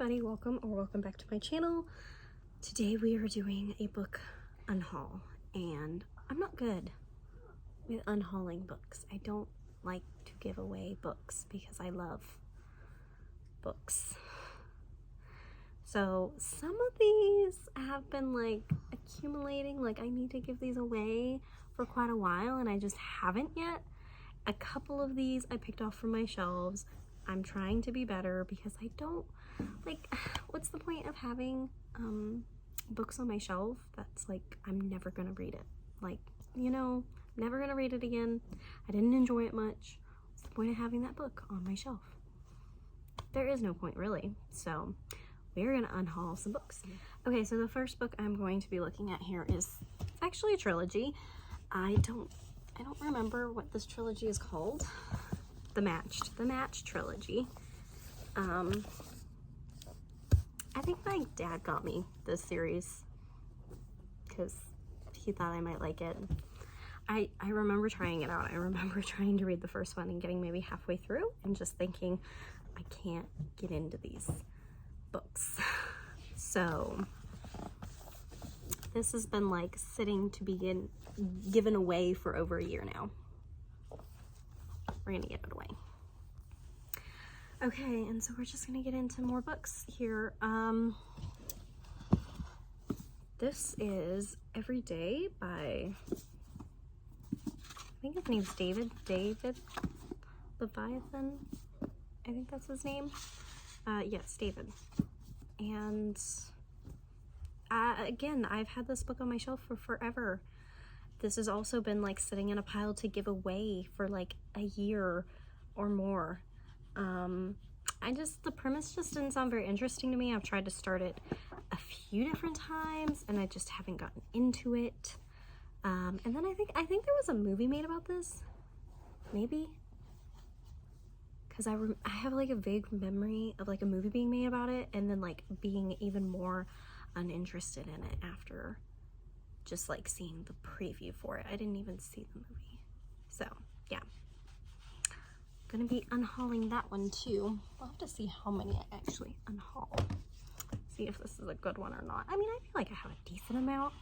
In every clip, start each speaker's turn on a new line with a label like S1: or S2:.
S1: everybody, welcome back to my channel. Today we are doing a book unhaul, and I'm not good with unhauling books. I don't like to give away books because I love books. So some of these have been like accumulating, like I need to give these away for quite a while and I just haven't yet. A couple of these I picked off from my shelves. I'm trying to be better because I don't like, what's the point of having books on my shelf that's like I'm never gonna read it, like, you know, never gonna read it again. I didn't enjoy it much. What's the point of having that book on my shelf? There is no point really. So we're gonna unhaul some books. Okay, so the first book I'm going to be looking at here is actually a trilogy. I don't remember what this trilogy is called. The Matched trilogy. I think my dad got me this series because he thought I might like it. I remember trying it out. I remember trying to read the first one and getting maybe halfway through and just thinking, I can't get into these books. So this has been like sitting to be given away for over a year now. We're gonna get it away. Okay, and so we're just gonna get into more books here. This is Every Day by, I think his name's David Leviathan. I think that's his name. Yes, David. And again, I've had this book on my shelf for forever. This has also been like sitting in a pile to give away for like a year or more. The premise just didn't sound very interesting to me. I've tried to start it a few different times and I just haven't gotten into it. And then I think there was a movie made about this, maybe, because I have like a vague memory of like a movie being made about it and then like being even more uninterested in it after just like seeing the preview for it. I didn't even see the movie. So yeah, gonna be unhauling that one too. We'll have to see how many I actually unhaul. See if this is a good one or not. I mean, I feel like I have a decent amount,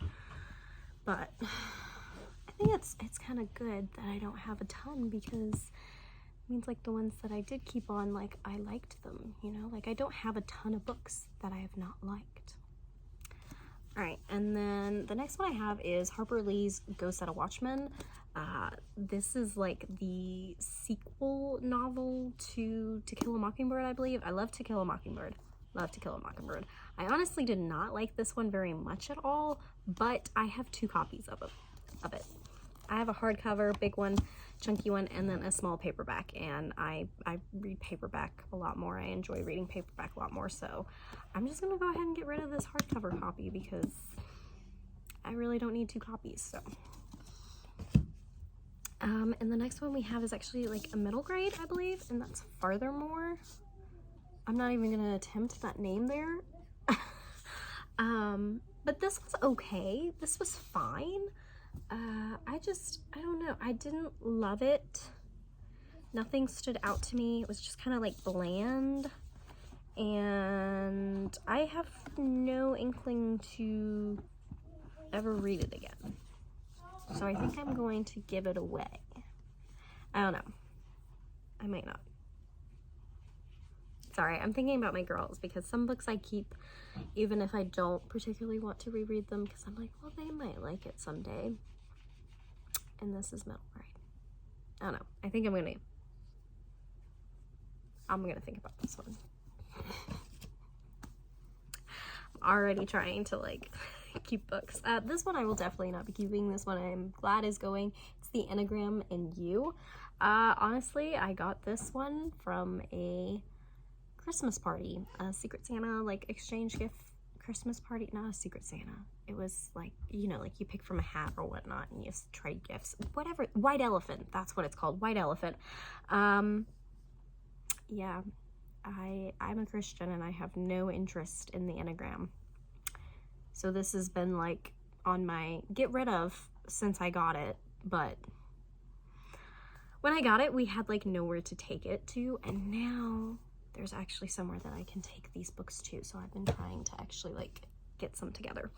S1: but I think it's kind of good that I don't have a ton because it means like the ones that I did keep on, like I liked them, you know, like I don't have a ton of books that I have not liked. All right, and then the next one I have is Harper Lee's Go Set a Watchman. This is like the sequel novel to Kill a Mockingbird, I believe. I love To Kill a Mockingbird. Love To Kill a Mockingbird. I honestly did not like this one very much at all, but I have 2 copies of it. I have a hardcover, big one, chunky one, and then a small paperback, and I read paperback a lot more. I enjoy reading paperback a lot more, so I'm just gonna go ahead and get rid of this hardcover copy because I really don't need 2 copies. So and the next one we have is actually like a middle grade, I believe, and that's Farthermore. I'm not even gonna attempt that name there. But this was okay. This was fine. I don't know. I didn't love it. Nothing stood out to me. It was just kind of like bland. And I have no inkling to ever read it again. So I think I'm going to give it away. I don't know. I might not. Sorry, I'm thinking about my girls because some books I keep even if I don't particularly want to reread them because I'm like, well, they might like it someday. And this is middle grade. I don't know. I think I'm gonna think about this one. I'm already trying to like keep books. This one I will definitely not be keeping. This one I'm glad is going. It's the Enneagram and You. Honestly, I got this one from a Christmas party, a Secret Santa like exchange gift Christmas party. Not a Secret Santa. It was like, you know, like you pick from a hat or whatnot and you trade gifts, whatever. White Elephant, that's what it's called. White Elephant. Yeah, I'm a Christian and I have no interest in the Enneagram, so this has been like on my get rid of since I got it. But when I got it, we had like nowhere to take it to, and now there's actually somewhere that I can take these books to, so I've been trying to actually like get some together.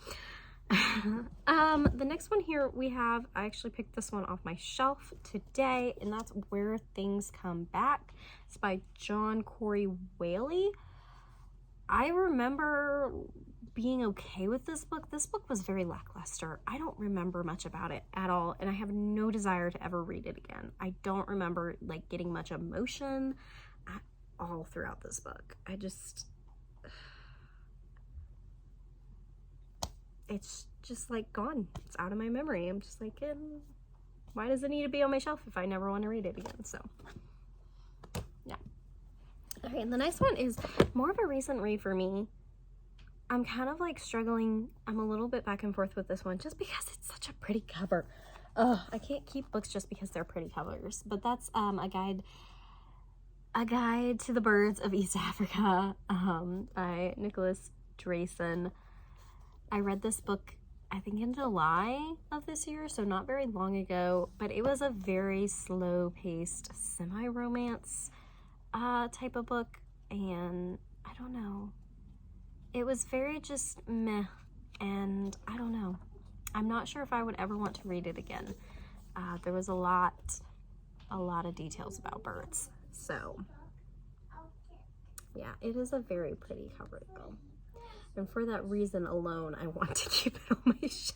S1: The next one here we have, I actually picked this one off my shelf today, and that's Where Things Come Back. It's by John Corey Whaley. I remember being okay with this book. This book was very lackluster. I don't remember much about it at all, and I have no desire to ever read it again. I don't remember like getting much emotion at all throughout this book. It's just like gone. It's out of my memory. I'm just like, why does it need to be on my shelf if I never want to read it again? So yeah. All right, and the next one is more of a recent read for me. I'm kind of like struggling. I'm a little bit back and forth with this one just because it's such a pretty cover. Oh, I can't keep books just because they're pretty covers. But that's A Guide to the Birds of East Africa by Nicholas Drayson. I read this book, I think in July of this year, so not very long ago, but it was a very slow-paced semi-romance type of book, and I don't know. It was very just meh, and I don't know. I'm not sure if I would ever want to read it again. There was a lot of details about birds. So, yeah, it is a very pretty cover though. And for that reason alone, I want to keep it on my shelf.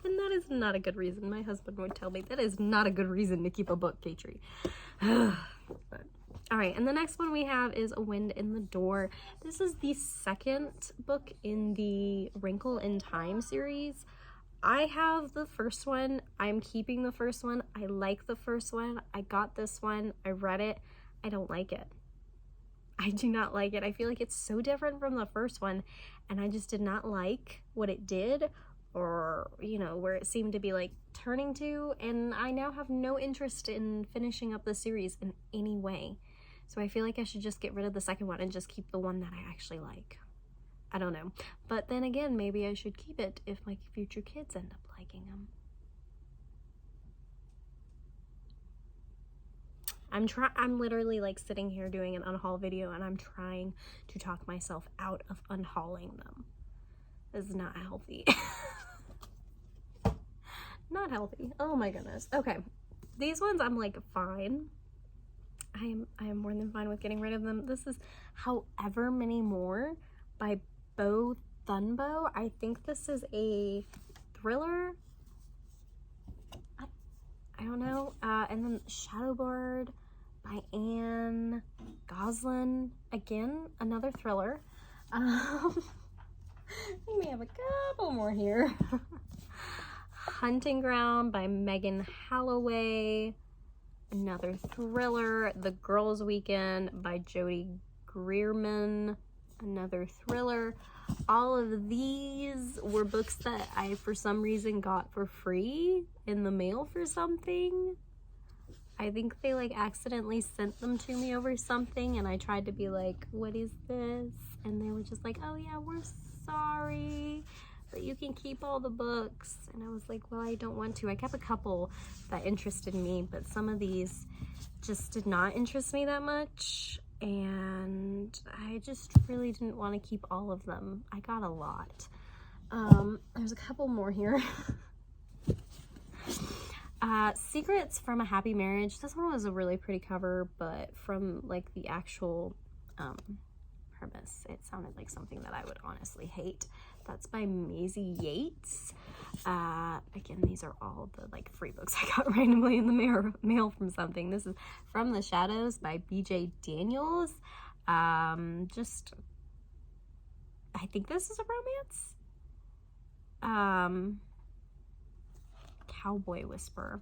S1: And that is not a good reason. My husband would tell me that is not a good reason to keep a book, Katrie. But all right, and the next one we have is A Wind in the Door. This is the second book in the Wrinkle in Time series. I have the first one. I'm keeping the first one. I like the first one. I got this one. I read it. I don't like it. I do not like it. I feel like it's so different from the first one, and I just did not like what it did, or, you know, where it seemed to be like turning to, and I now have no interest in finishing up the series in any way. So I feel like I should just get rid of the second one and just keep the one that I actually like. I don't know. But then again, maybe I should keep it if my future kids end up liking them. I'm literally like sitting here doing an unhaul video, and I'm trying to talk myself out of unhauling them. This is not healthy. Not healthy. Oh my goodness. Okay. These ones I'm like fine. I am more than fine with getting rid of them. This is However Many More by Bo Thunbo. I think this is a thriller. I don't know. And then Shadowbird by Anne Goslin. Again, another thriller. We may have a couple more here. Hunting Ground by Megan Holloway. Another thriller. The Girls' Weekend by Jodie Greerman. Another thriller. All of these were books that I, for some reason, got for free in the mail for something. I think they like accidentally sent them to me over something, and I tried to be like, what is this? And they were just like, oh yeah, we're sorry, but you can keep all the books. And I was like, well, I don't want to. I kept a couple that interested me, but some of these just did not interest me that much, and I just really didn't want to keep all of them. I got a lot. There's a couple more here. Secrets from a Happy Marriage. This one was a really pretty cover, but from like the actual premise, it sounded like something that I would honestly hate. That's by Maisie Yates. Again, these are all the like free books I got randomly in the mail from something. This is From the Shadows by BJ Daniels. I think this is a romance. Cowboy Whisper.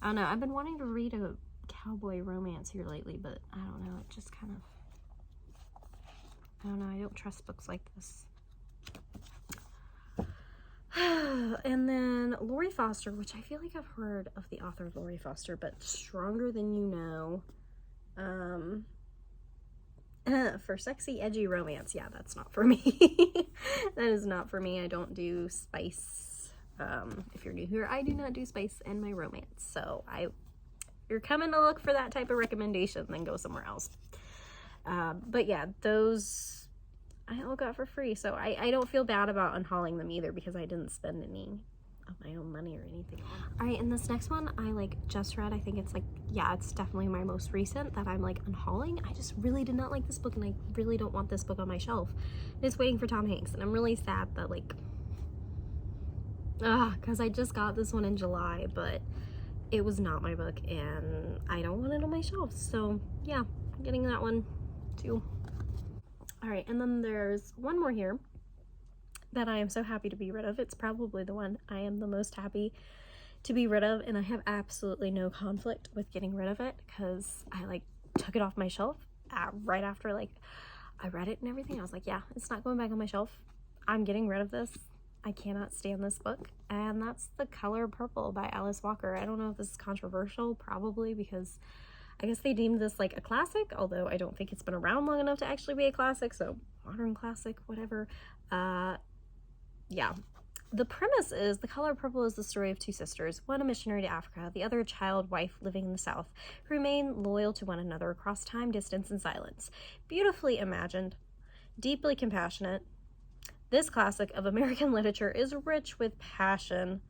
S1: I don't know. I've been wanting to read a cowboy romance here lately, but I don't know. It just kind of, I don't know. I don't trust books like this. And then Lori Foster, which I feel like I've heard of the author of Lori Foster, but Stronger Than You Know. For sexy, edgy romance. Yeah, that's not for me. That is not for me. I don't do spice. If you're new here, I do not do spice in my romance. So you're coming to look for that type of recommendation, then go somewhere else. But yeah, those I all got for free, so I don't feel bad about unhauling them either because I didn't spend any of my own money or anything. All right, and this next one I like just read. I think it's like, yeah, it's definitely my most recent that I'm like unhauling. I just really did not like this book, and I really don't want this book on my shelf. And it's Waiting for Tom Hanks, and I'm really sad that like, because I just got this one in July, but it was not my book, and I don't want it on my shelf. So yeah, I'm getting that one too. All right, and then there's one more here that I am so happy to be rid of. It's probably the one I am the most happy to be rid of, and I have absolutely no conflict with getting rid of it because I like took it off my shelf right after like I read it and everything. I was like, yeah, it's not going back on my shelf. I'm getting rid of this. I cannot stand this book, and that's The Color Purple by Alice Walker. I don't know if this is controversial, probably, because I guess they deemed this like a classic, although I don't think it's been around long enough to actually be a classic, so modern classic, whatever. Yeah. The premise is The Color Purple is the story of two sisters, one a missionary to Africa, the other a child wife living in the South, who remain loyal to one another across time, distance, and silence. Beautifully imagined, deeply compassionate, this classic of American literature is rich with passion,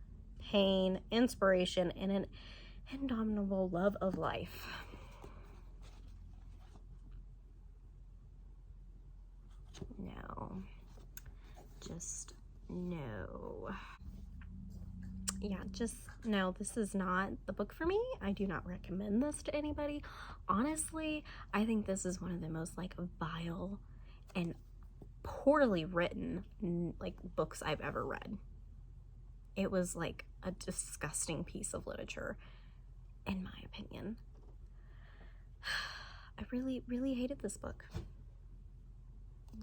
S1: pain, inspiration, and an indomitable love of life. No. Just no. Yeah, just no, this is not the book for me. I do not recommend this to anybody. Honestly, I think this is one of the most like vile and poorly written like books I've ever read. It was like a disgusting piece of literature, in my opinion. I really hated this book.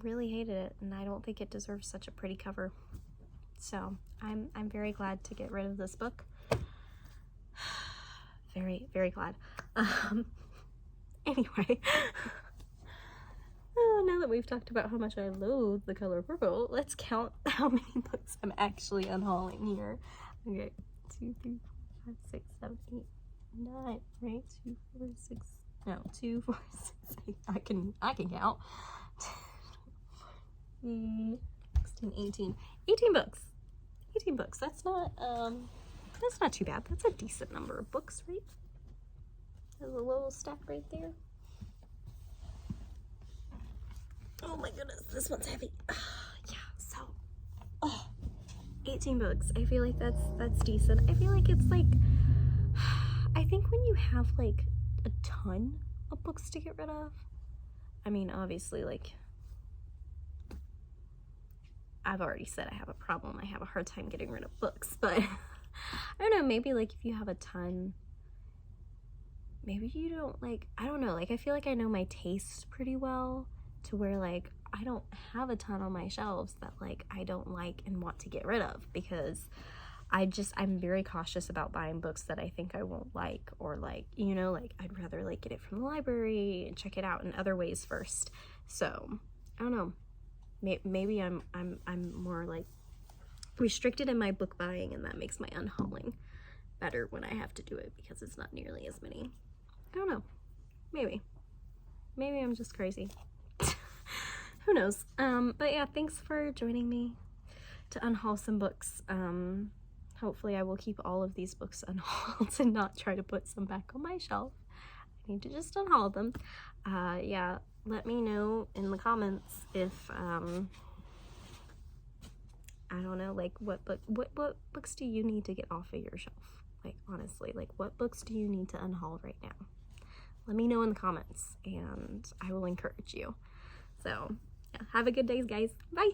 S1: Really hated it, and I don't think it deserves such a pretty cover. So I'm very glad to get rid of this book. Very glad. Anyway. Now that we've talked about how much I loathe The Color Purple, let's count how many books I'm actually unhauling here. Okay, 2, 3, 4, 5, 6, 7, 8, 9, right? 2, 4, 6, no, 2, 4, 6, 8, I can count. 16, 18 books. 18 books. That's not too bad. That's a decent number of books, right? There's a little stack right there. Oh my goodness, this one's heavy. Yeah, so 18 books. I feel like that's decent. I feel like it's like, I think when you have like a ton of books to get rid of, I mean, obviously, like, I've already said I have a problem. I have a hard time getting rid of books, but I don't know, maybe like if you have a ton, maybe you don't like, I don't know, like I feel like I know my tastes pretty well to where like I don't have a ton on my shelves that like I don't like and want to get rid of, because I'm very cautious about buying books that I think I won't like, or like, you know, like I'd rather like get it from the library and check it out in other ways first. So I don't know, maybe I'm more like restricted in my book buying, and that makes my unhauling better when I have to do it because it's not nearly as many. I don't know, maybe I'm just crazy. Who knows? But yeah, thanks for joining me to unhaul some books. Hopefully I will keep all of these books unhauled and not try to put some back on my shelf. I need to just unhaul them. Yeah, let me know in the comments if, I don't know, like what books do you need to get off of your shelf? Like honestly, like what books do you need to unhaul right now? Let me know in the comments and I will encourage you. So yeah, have a good day, guys. Bye.